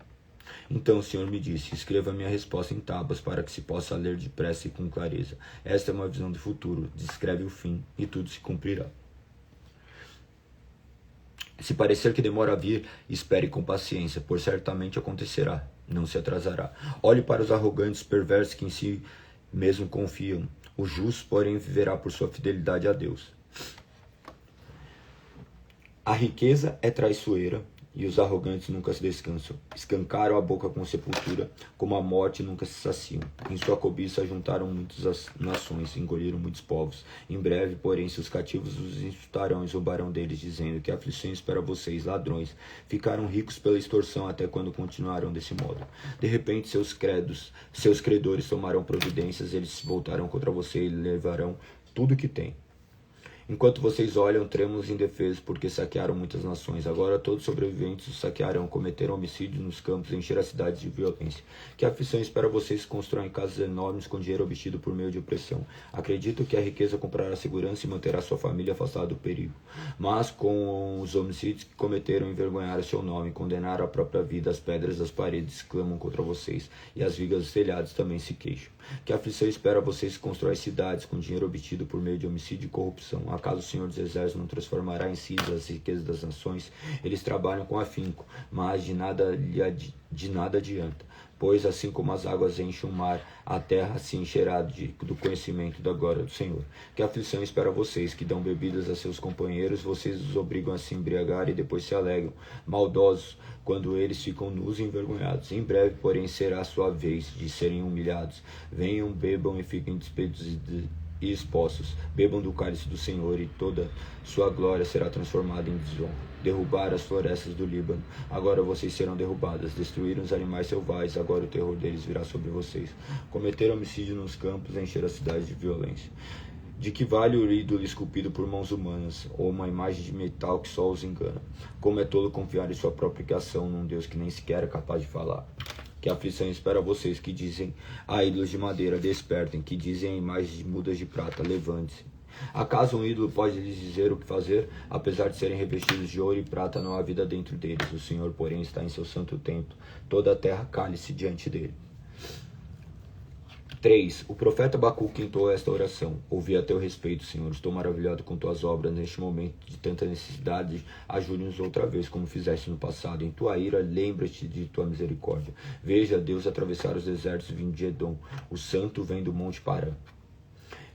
Então o Senhor me disse: escreva minha resposta em tábuas para que se possa ler depressa e com clareza. Esta é uma visão do futuro, descreve o fim e tudo se cumprirá. Se parecer que demora a vir, espere com paciência, pois certamente acontecerá, não se atrasará. Olhe para os arrogantes, perversos que em si mesmo confiam. O justo, porém, viverá por sua fidelidade a Deus. A riqueza é traiçoeira e os arrogantes nunca se descansam. Escancaram a boca com sepultura, como a morte nunca se saciam. Em sua cobiça juntaram muitas nações, engoliram muitos povos. Em breve, porém, seus cativos os insultarão e zombarão deles, dizendo que aflições para vocês, ladrões. Ficaram ricos pela extorsão, até quando continuarão desse modo. De repente, seus credores tomarão providências, eles se voltarão contra você e levarão tudo que tem. Enquanto vocês olham, tremos indefesos, porque saquearam muitas nações. Agora todos os sobreviventes os saquearão, cometeram homicídios nos campos, encheram as cidades de violência. Que aflição espera vocês que constroem casas enormes com dinheiro obtido por meio de opressão. Acredito que a riqueza comprará segurança e manterá sua família afastada do perigo. Mas com os homicídios que cometeram, envergonharam seu nome, condenaram a própria vida. As pedras das paredes clamam contra vocês, e as vigas dos telhados também se queixam. Que aflição espera vocês que constroem cidades com dinheiro obtido por meio de homicídio e corrupção. Acaso o Senhor dos Exércitos não transformará em cinzas as riquezas das nações? Eles trabalham com afinco, mas de nada adianta. Pois assim como as águas enchem o mar, a terra se encherá do conhecimento da glória do Senhor. Que aflição espera vocês que dão bebidas a seus companheiros, vocês os obrigam a se embriagar e depois se alegram, maldosos, quando eles ficam nus e envergonhados. Em breve, porém, será a sua vez de serem humilhados. Venham, bebam e fiquem despedidos e expostos. Bebam do cálice do Senhor, e toda sua glória será transformada em desonra. Derrubaram as florestas do Líbano, agora vocês serão derrubadas. Destruíram os animais selvagens, agora o terror deles virá sobre vocês. Cometeram homicídio nos campos, encheram a cidade de violência. De que vale o ídolo esculpido por mãos humanas, ou uma imagem de metal que só os engana? Como é tolo confiar em sua própria criação num Deus que nem sequer é capaz de falar. Que aflição espera vocês que dizem a ídolos de madeira, despertem, que dizem a imagens de mudas de prata, levante-se. Acaso um ídolo pode lhes dizer o que fazer? Apesar de serem revestidos de ouro e prata, não há vida dentro deles. O Senhor, porém, está em seu santo templo. Toda a terra cale-se diante dele. 3. O profeta Abacuque entoou esta oração. Ouvi a teu respeito, Senhor. Estou maravilhado com tuas obras. Neste momento de tanta necessidade, ajude-nos outra vez, como fizeste no passado. Em tua ira, lembra-te de tua misericórdia. Veja, Deus atravessar os desertos vindo de Edom. O santo vem do monte Parã.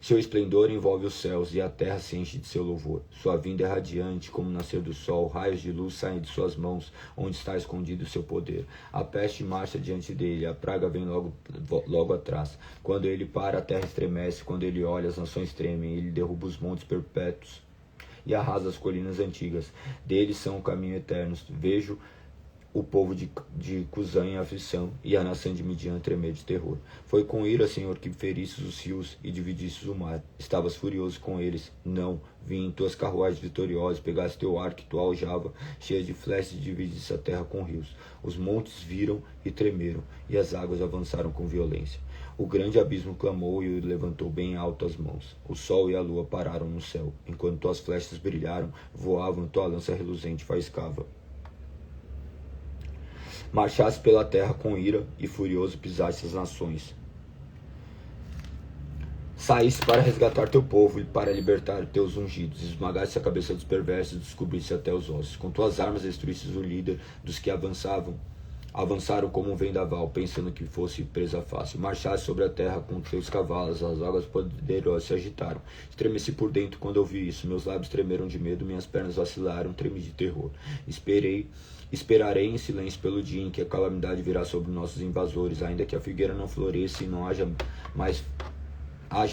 Seu esplendor envolve os céus, e a terra se enche de seu louvor. Sua vinda é radiante, como o nascer do sol. Raios de luz saem de suas mãos, onde está escondido o seu poder. A peste marcha diante dele, a praga vem logo atrás. Quando ele para, a terra estremece. Quando ele olha, as nações tremem. Ele derruba os montes perpétuos e arrasa as colinas antigas. Deles são o caminho eterno. Vejo o povo de Cusã em aflição, e a nação de Midian tremer de terror. Foi com ira, Senhor, que feristes os rios e dividistes o mar. Estavas furioso com eles? Não. Vim em tuas carruagens vitoriosas, pegaste teu arco e tua aljava, cheia de flechas, e dividiste a terra com rios. Os montes viram e tremeram, e as águas avançaram com violência. O grande abismo clamou e o levantou bem alto as mãos. O sol e a lua pararam no céu. Enquanto tuas flechas brilharam, voavam, tua lança reluzente faiscava. Marchaste pela terra com ira, e furioso pisaste as nações. Saíste para resgatar teu povo e para libertar teus ungidos. Esmagaste a cabeça dos perversos e descobriste até os ossos. Com tuas armas destruíste o líder dos que avançaram como um vendaval, pensando que fosse presa fácil. Marchaste sobre a terra com teus cavalos, as águas poderosas se agitaram. Estremeci por dentro quando ouvi isso, meus lábios tremeram de medo, minhas pernas vacilaram, tremi de terror. Esperarei em silêncio pelo dia em que a calamidade virá sobre nossos invasores, ainda que a figueira não floresça e não haja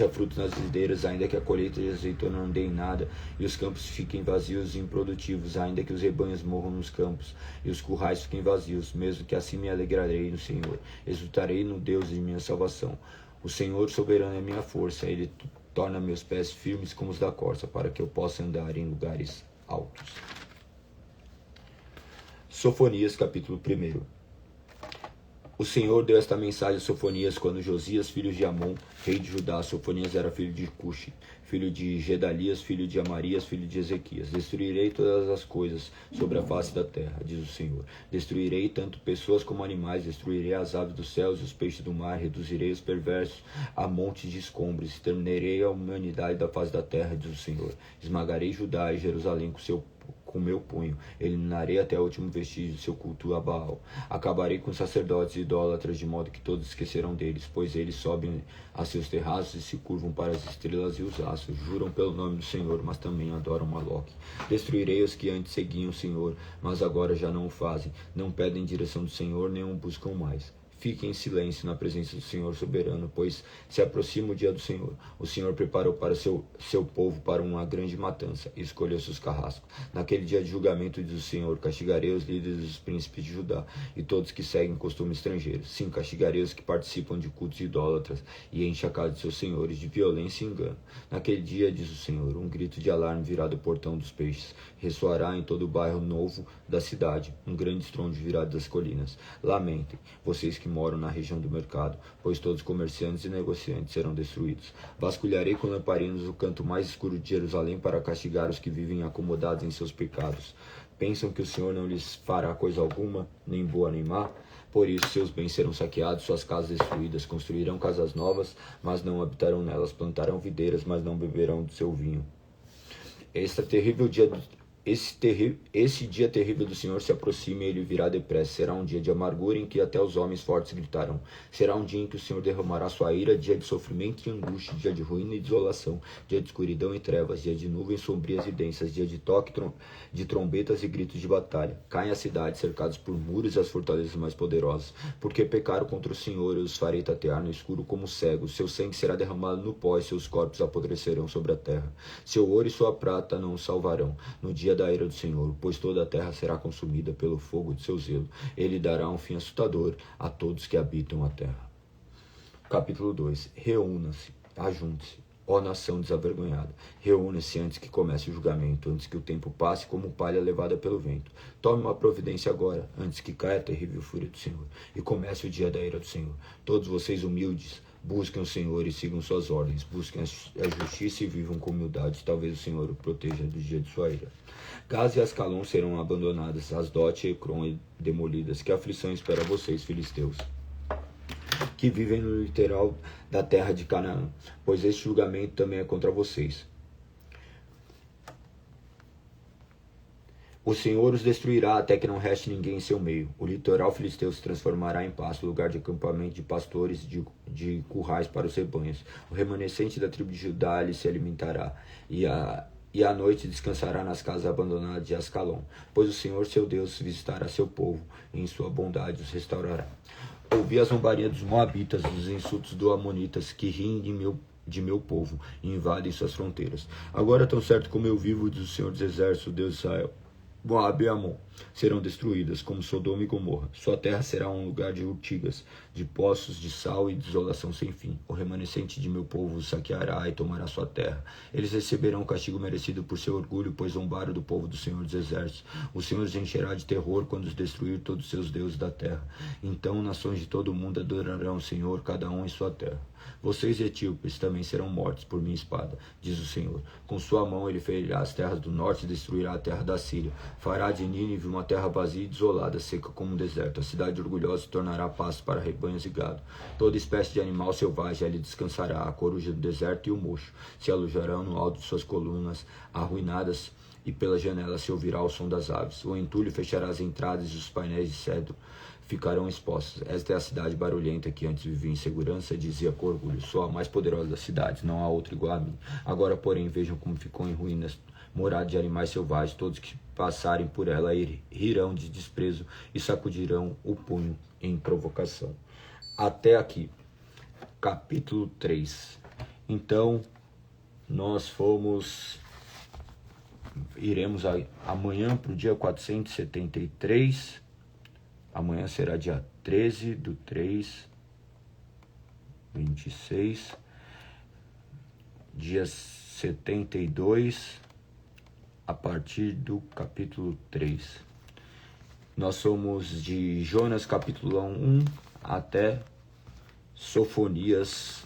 frutos nas videiras, ainda que a colheita de azeitona não dê em nada, e os campos fiquem vazios e improdutivos, ainda que os rebanhos morram nos campos, e os currais fiquem vazios, mesmo que assim me alegrarei no Senhor, exultarei no Deus de minha salvação. O Senhor soberano é minha força, Ele torna meus pés firmes como os da corça, para que eu possa andar em lugares altos. Sofonias, capítulo 1. O Senhor deu esta mensagem a Sofonias quando Josias, filho de Amon, rei de Judá. Sofonias era filho de Cuxi, filho de Gedalias, filho de Amarias, filho de Ezequias. Destruirei todas as coisas sobre a face da terra, diz o Senhor. Destruirei tanto pessoas como animais, destruirei as aves dos céus e os peixes do mar, reduzirei os perversos a montes de escombros, exterminarei a humanidade da face da terra, diz o Senhor. Esmagarei Judá e Jerusalém com meu punho, eliminarei até o último vestígio de seu culto a Baal. Acabarei com os sacerdotes idólatras, de modo que todos esquecerão deles, pois eles sobem a seus terraços e se curvam para as estrelas e os astros. Juram pelo nome do Senhor, mas também adoram Moloque. Destruirei os que antes seguiam o Senhor, mas agora já não o fazem. Não pedem direção do Senhor, nem o buscam mais. Fiquem em silêncio na presença do Senhor soberano, pois se aproxima o dia do Senhor. O Senhor preparou para seu povo para uma grande matança e escolheu seus carrascos. Naquele dia de julgamento, diz o Senhor, castigarei os líderes dos príncipes de Judá e todos que seguem costumes estrangeiros. Sim, castigarei os que participam de cultos idólatras e enchem a casa de seus senhores de violência e engano. Naquele dia, diz o Senhor, um grito de alarme virá do portão dos peixes. Ressoará em todo o bairro novo da cidade. Um grande estrondo virá das colinas. Lamentem, vocês que moram na região do mercado, pois todos os comerciantes e negociantes serão destruídos. Vasculharei com lamparinas o canto mais escuro de Jerusalém para castigar os que vivem acomodados em seus pecados. Pensam que o Senhor não lhes fará coisa alguma, nem boa nem má? Por isso seus bens serão saqueados, suas casas destruídas. Construirão casas novas, mas não habitarão nelas. Plantarão videiras, mas não beberão do seu vinho. Esse dia terrível do Senhor se aproxima e ele virá depressa. Será um dia de amargura em que até os homens fortes gritarão. Será um dia em que o Senhor derramará sua ira, dia de sofrimento e angústia, dia de ruína e desolação, dia de escuridão e trevas, dia de nuvens sombrias e densas, dia de toque de trombetas e gritos de batalha. Caem as cidades cercadas por muros e as fortalezas mais poderosas. Porque pecaram contra o Senhor, eu os farei tatear no escuro como cegos. Seu sangue será derramado no pó e seus corpos apodrecerão sobre a terra. Seu ouro e sua prata não os salvarão no dia da ira do Senhor, pois toda a terra será consumida pelo fogo de seu zelo. Ele dará um fim assustador a todos que habitam a terra. Capítulo 2. Reúna-se, ajunte-se, ó nação desavergonhada. Reúna-se antes que comece o julgamento, antes que o tempo passe como palha levada pelo vento. Tome uma providência agora, antes que caia a terrível fúria do Senhor, e comece o dia da ira do Senhor. Todos vocês humildes, busquem o Senhor e sigam suas ordens. Busquem a justiça e vivam com humildade. Talvez o Senhor o proteja do dia de sua ira. Gaza e Ascalon serão abandonadas, Asdote e Ecrom demolidas. Que aflição espera vocês, filisteus, que vivem no litoral da terra de Canaã, pois este julgamento também é contra vocês. O Senhor os destruirá até que não reste ninguém em seu meio. O litoral filisteu se transformará em pasto, lugar de acampamento de pastores, de currais para os rebanhos. O remanescente da tribo de Judá lhe se alimentará, e à noite descansará nas casas abandonadas de Ascalon, pois o Senhor seu Deus visitará seu povo, e em sua bondade os restaurará. Ouvi a zombaria dos moabitas, dos insultos dos amonitas, que riem de meu povo, e invadem suas fronteiras. Agora, tão certo como eu vivo, diz o Senhor dos Exércitos, Deus de Israel, Moabe e Amon serão destruídas, como Sodoma e Gomorra. Sua terra será um lugar de urtigas, de poços de sal e desolação sem fim. O remanescente de meu povo os saqueará e tomará sua terra. Eles receberão o castigo merecido por seu orgulho, pois zombaram do povo do Senhor dos Exércitos. O Senhor os encherá de terror quando os destruir todos os seus deuses da terra. Então nações de todo o mundo adorarão o Senhor, cada um em sua terra. Vocês etíopes também serão mortos por minha espada, diz o Senhor. Com sua mão ele ferirá as terras do norte e destruirá a terra da Síria. Fará de Nínive uma terra vazia e desolada, seca como um deserto. A cidade orgulhosa se tornará pasto para rebanhos e gado. Toda espécie de animal selvagem ali descansará. A coruja do deserto e o mocho se alojarão no alto de suas colunas arruinadas, e pela janela se ouvirá o som das aves. O entulho fechará as entradas e os painéis de cedro ficarão expostos. Esta é a cidade barulhenta que antes vivia em segurança, dizia com orgulho: sou a mais poderosa das cidades, não há outra igual a mim. Agora, porém, vejam como ficou em ruínas, morada de animais selvagens. Todos que passarem por ela rirão de desprezo e sacudirão o punho em provocação. Até aqui, capítulo 3. Então, nós iremos amanhã para o dia 473. Amanhã será dia 13/3/26, dia 72, a partir do capítulo 3. Nós somos de Jonas capítulo 1 até Sofonias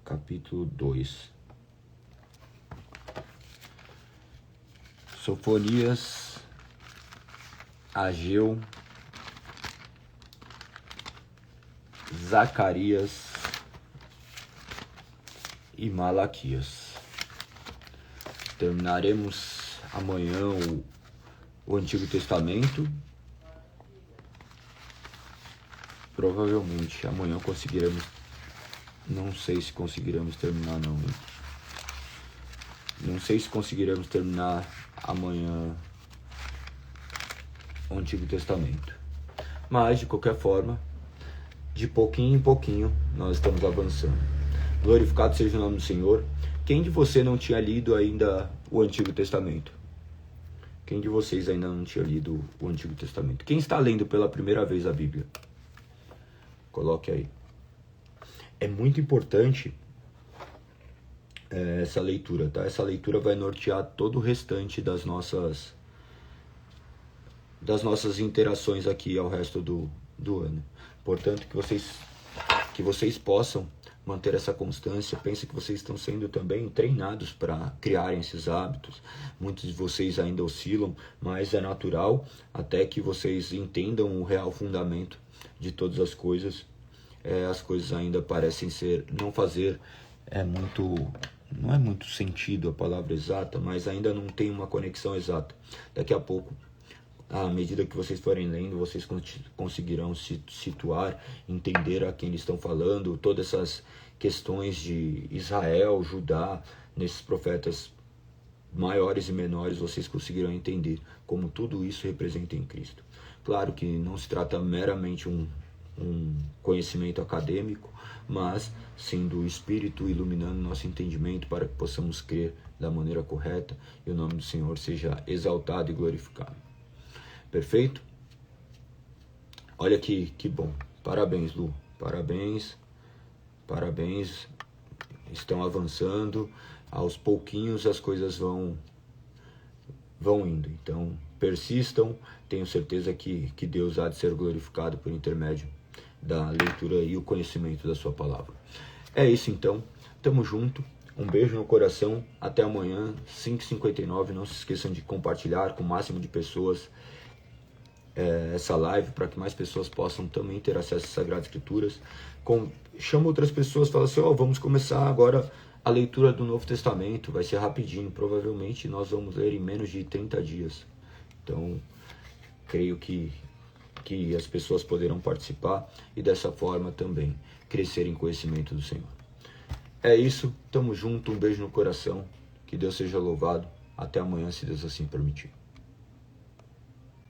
capítulo 2. Sofonias, Ageu, Zacarias e Malaquias. Terminaremos amanhã o Antigo Testamento. Provavelmente amanhã conseguiremos. Não sei se conseguiremos terminar não. Não sei se conseguiremos terminar amanhã o Antigo Testamento. Mas de qualquer forma, de pouquinho em pouquinho nós estamos avançando. Glorificado seja o nome do Senhor. Quem de você não tinha lido ainda o Antigo Testamento? Quem de vocês ainda não tinha lido o Antigo Testamento? Quem está lendo pela primeira vez a Bíblia? Coloque aí. É muito importante essa leitura, tá? Essa leitura vai nortear todo o restante das nossas interações aqui ao resto do ano. Portanto, que vocês possam manter essa constância. Penso que vocês estão sendo também treinados para criarem esses hábitos. Muitos de vocês ainda oscilam, mas é natural até que vocês entendam o real fundamento de todas as coisas. As coisas ainda parecem não é muito sentido a palavra exata, mas ainda não tem uma conexão exata. Daqui a pouco, à medida que vocês forem lendo, vocês conseguirão se situar, entender a quem eles estão falando, todas essas questões de Israel, Judá, nesses profetas maiores e menores, vocês conseguirão entender como tudo isso representa em Cristo. Claro que não se trata meramente um conhecimento acadêmico, mas sim do Espírito iluminando nosso entendimento para que possamos crer da maneira correta e o nome do Senhor seja exaltado e glorificado. Perfeito? Olha aqui, que bom. Parabéns, Lu. Parabéns. Estão avançando. Aos pouquinhos as coisas vão indo. Então, persistam. Tenho certeza que Deus há de ser glorificado por intermédio da leitura e o conhecimento da sua palavra. É isso então. Tamo junto. Um beijo no coração. Até amanhã, 5h59. Não se esqueçam de compartilhar com o máximo de pessoas essa live, para que mais pessoas possam também ter acesso às Sagradas Escrituras. Chama outras pessoas, fala assim, vamos começar agora a leitura do Novo Testamento, vai ser rapidinho, provavelmente nós vamos ler em menos de 30 dias. Então, creio que as pessoas poderão participar e dessa forma também crescer em conhecimento do Senhor. É isso, tamo junto, um beijo no coração, que Deus seja louvado, até amanhã, se Deus assim permitir.